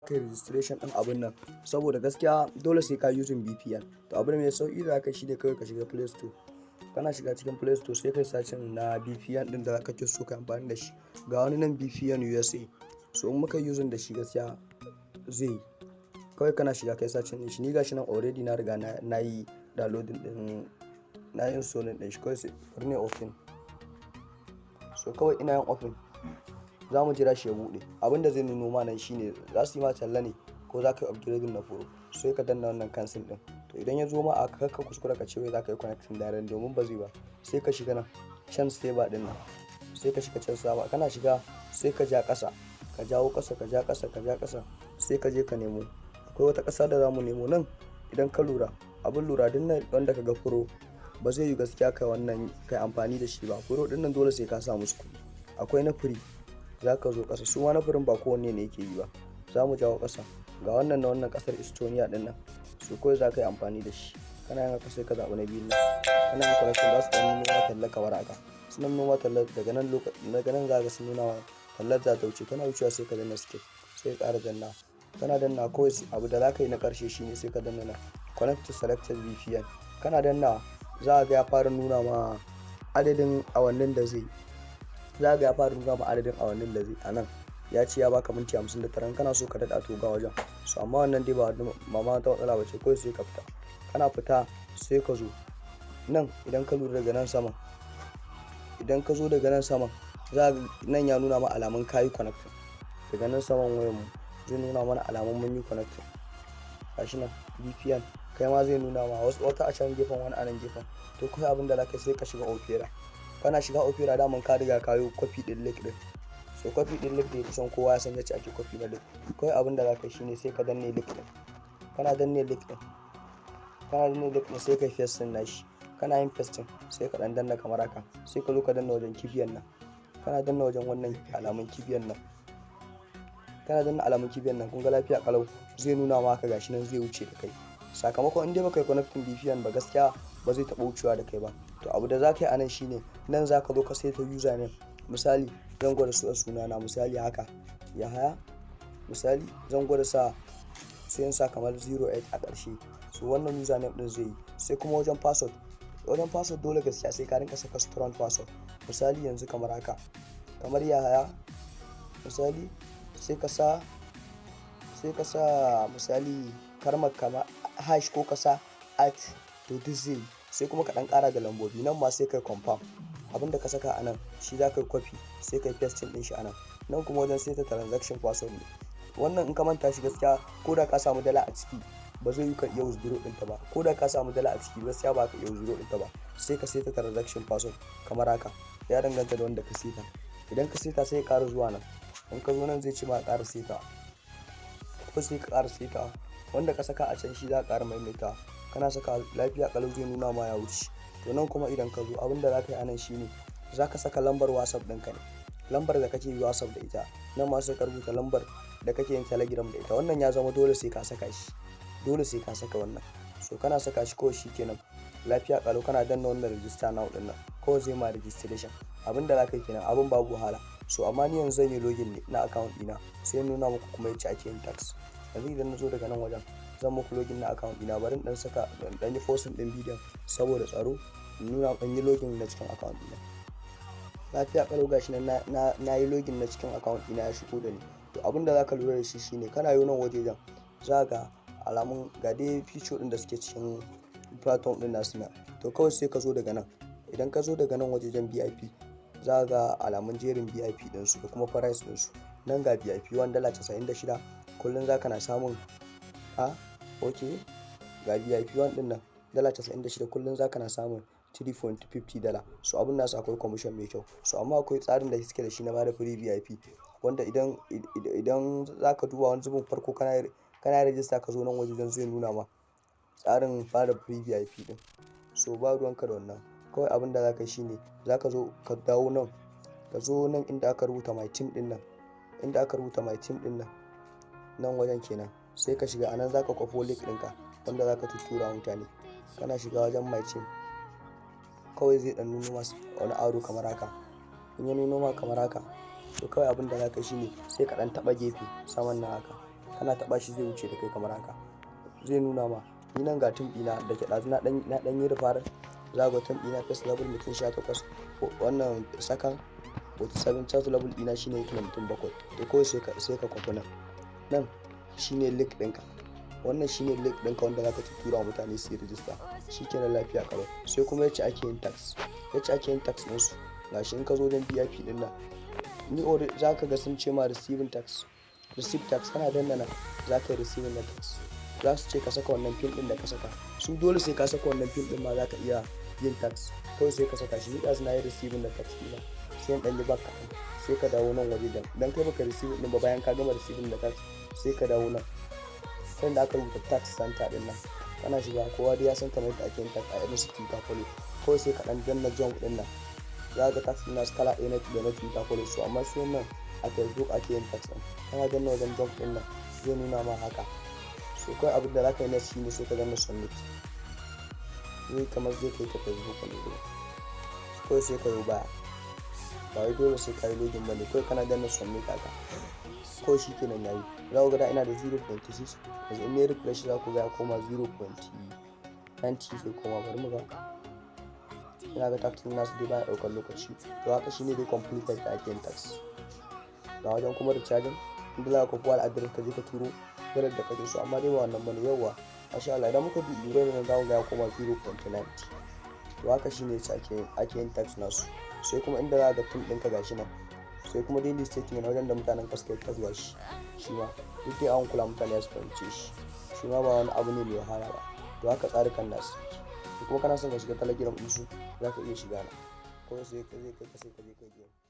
kai registration ɗin abun nan, saboda gaskiya dole sai ka using VPN. To abin mai sauƙi da zaka shine kawai ka shiga Play Store. Kana shiga cikin Play Store sai kai searching na VPN ɗin da kake so ka amfani da shi. Ga wani nan VPN USA. So in muka using da shi gaskiya zai yi. Kawai kana shiga kai searching din shi. Ni gashi nan already na riga na yi downloading din, na yi installing din shi. Kawai sai bari ne open. So kawai ina yin open. Za mu jira shi ya buɗe. Abin da zai nuno ma nan shine za su yi ma talla ne ko za ka yi upgrading na pro. Sai ka danna wannan cancel din. To idan ya zo ma a ka kuskura ka ce wai za ka yi connecting direct domin ba zai ba. Sai ka shiga nan can saver din nan. Sai ka shiga can saver. Kana shiga sai ka ja ƙasa. Ka jawo ƙasa, ka ja ƙasa, ka ja ƙasa. Sai ka je ka nemo. Akwai wata ƙasa da za mu nemo nan. Idan ka lura, abin lura din nan wanda ka ga pro ba zai yi gaskiya kai wannan kai amfani da shi ba. Pro din nan dole sai ka sa musu kuɗi. Akwai na free. Za ka zo ƙasa. Su ma na free ba kowanne ne yake yi ba. Za mu jawo ƙasa. Ga wannan na wannan ƙasar Estonia din nan. Su kawai za ka yi amfani da shi. Kana yin haka sai ka zaɓi na biyun nan. Kana yin connection za su ɗan nuna talla kamar haka. Sunan nuna talla daga nan za ka sun nuna tallar za ta wuce. Kana wucewa sai ka danna skip. Sai ka ƙara danna. Kana danna kawai abu da za ka yi na ƙarshe shine sai ka danna na connect to selected VPN. Kana danna za ga ya fara nuna ma adadin awannin da zai. Za ga ya fara nuna ma adadin awannin da zai. A nan ya ce ya baka minti 59. Kana so ka daɗa to ga wajen. So amma wannan dai ba mama ta matsala ba ce. Kawai sai ka fita. Kana fita sai ka zo nan. Idan ka lura daga nan sama, idan ka zo daga nan sama, za nan ya nuna ma alamun kayi connecting. Daga nan saman wayan mu zai nuna mana alamun mun yi connecting. Gashi nan VPN kai ma zai nuna ma wata a can gefen wani a nan gefen. To kawai abin da za ka sai ka shiga Opera. Kana shiga Opera daman ka riga ka yi copy din link din. So copy din link da kusan kowa ya san yace ake copy na link. Kawai abin da za ka shine sai ka danne link din. Kana danne link din. Kana danne link din sai kai paste din nashi. Kana yin paste sai ka danna kamar haka. Sai ka zo ka danna wajen kibiyan nan. Kana danna wajen wannan alamun kibiyan nan. Kana danna alamun kibiyan nan kun ga lafiya kalau zai nuna maka gashi nan zai wuce da kai. Sakamakon in dai baka yi connecting VPN ba gaskiya ba zai taɓa wucewa da kai ba. To abu da za ka yi a nan shine nan za ka zo ka saita username. Misali zan gwada sunana misali haka Yahaya. Misali zan gwada sai in sa kamar 08 a ƙarshe. So wannan username din zai yi. Sai kuma wajen password. Wajen password dole gaskiya sai ka rinka saka strong password. Misali yanzu kamar haka. Kamar Yahaya. Misali sai ka sa misali karmar kama hash ko ka sa at to this zai. Sai kuma ka dan ƙara da lambobi nan ma sai kai confirm. Abinda ka saka anan shi za ka yi copy sai kai pasting din shi anan. Nan kuma wajen sai ta transaction password ne. Wannan in ka manta shi gaskiya ko da ka samu dala a ciki ba zai yi ka iya withdraw ɗinta ba. Ko da ka samu dala a ciki gaskiya ba ka iya withdraw ɗinta ba. Sai ka saita transaction password kamar haka. Ya danganta da wanda ka saita. Idan ka saita sai ka ƙara zuwa nan. In ka zo nan zai ce ma ƙara saita. Ko sai ka ƙara saita. Wanda ka saka a can shi za ka ƙara maimaita. Kana saka lafiya kalau zai nuna ma ya wuce. To nan kuma idan ka zo abin da za ka yi anan shine za ka saka lambar WhatsApp ɗinka ne. Lambar da kake yi WhatsApp da ita. Nan ma sai ka rubuta lambar da kake yin Telegram da ita. Wannan ya zama dole sai ka saka shi. Dole sai ka saka wannan. So kana saka shi kawai shikenan. Lafiya kalau kana danna wannan register now ɗin nan. Kawai zai ma registration. Abin da za ka yi kenan abin babu wahala. So amma ni yanzu zan yi login ne na account ɗina. Sai nuna muku kuma yace ake yin tax. Yanzu idan na zo daga nan wajen zan muku login na account ɗina. Bari dan saka dan yi posting ɗin bidiyon saboda tsaro. Nuna dan yi login na cikin account ɗina. Lafiya kalau gashi nan na yi login na cikin account ɗina ya shigo da ni. To abin da za ka lura da shi shine kana yi nan wajejen za ga alamun ga dai feature ɗin da suke cikin platform ɗin nasu na. To kawai sai ka zo daga nan. Idan ka zo daga nan wajejen VIP za ga alamun jerin VIP ɗinsu da kuma price ɗinsu. Nan ga VIP $1.96 kullum za ka na samun ga VIP 1 ɗin nan $96 kullum za ka na samun $3.50. So abin nasu akwai commission mai kyau. So amma akwai tsarin da suke da shi na bada free VIP wanda idan za ka duba wani zubin farko kana register ka zo nan wajejen zai nuna ma tsarin bada free VIP ɗin. So ba ruwanka da wannan. Kawai abin da za ka yi shine za ka zo ka dawo nan. Ka zo nan inda aka rubuta my team ɗin nan. Inda aka rubuta my team ɗin nan. Nan wajen kenan. Sai ka shiga anan za ka kwafo link ɗinka wanda za ka tuttura mutane. Kana shiga wajen my team. Kawai zai dan nuno masa wani aro kamar haka. In ya nuno ma kamar haka to kawai abin da za ka yi shine sai ka dan taɓa gefe saman nan haka. kana taɓa shi zai wuce da kai kamar haka, zai nuna ma. Ni nan ga tim ɗina da ke ɗazu na ɗan yi rufar, za ga tim ɗina first level mutum 18, wannan second 47, third level ɗina shine yake mutum 7. to kawai sai ka kwafi nan shine link ɗinka, wannan shine link ɗinka wanda za ka tura wa mutane su yi rijista, shi kenan lafiya kalau. Sai kuma yace ake yin tax ɗinsu, gashi in ka zo wajen VIP ɗin nan, ni za ka ga sun ce ma receive tax, kana danna nan za ka yi receiving na tax, za su ce ka saka wannan pin ɗin da ka saka, su dole sai ka saka wannan pin ɗin ma za ka iya yin tax, kawai sai ka saka shi. Ni ɗazu na yi receiving na tax ɗina, sai in ɗan yi back kaɗan, sai ka dawo nan waje dan kai baka receiving ɗin ba, bayan ka gama receiving da tax sai ka dawo nan kan da aka rubuta tax center ɗin nan, kana shiga kowa dai ya san kamar yadda ake yin tax a irin su Twitter Follow, kawai sai ka ɗan danna jump ɗin nan, za ga tax ɗin nasu kala ɗaya da na Twitter Follow su, amma su nan a Facebook ake yin tax ɗin, kana danna wajen jump ɗin nan zai nuna ma haka. So kawai abin da za ka yi next shine sai ka danna submit, zai kamar zai kai ka Facebook wani gurin, kawai sai ka yi baya, ba wai dole sai ka yi login ba ne, kawai kana danna submit haka kawai shi kenan yayi. Za ku ga da ina da 0.6, yanzu in ne refresh za ku ga ya koma 0.90 sai koma, bari mu ga, ina ga tax nasu dai baya ɗaukar lokaci. To haka shine dai completed da ake yin tax. Ga wajen kuma recharging, inda za ka kowa address ka je ka turo dalar da kake so, amma dai ba wannan bane. Yawwa masha Allah, idan muka bi euro ne za ku ga ya koma 0.90. to haka shine ake yin tax nasu. Sai kuma inda za ka ga pin ɗinka gashi nan, sai kuma daily statement wajen da mutanen ka suka yi zuwa shi ma duk dai an kula mutane su fahimce shi ma ba wani abu ne mai wahala ba. To haka tsarukan nasu kuma kana son ka shiga Telegram ɗinsu za ka iya shiga na, kawai sai ka je kai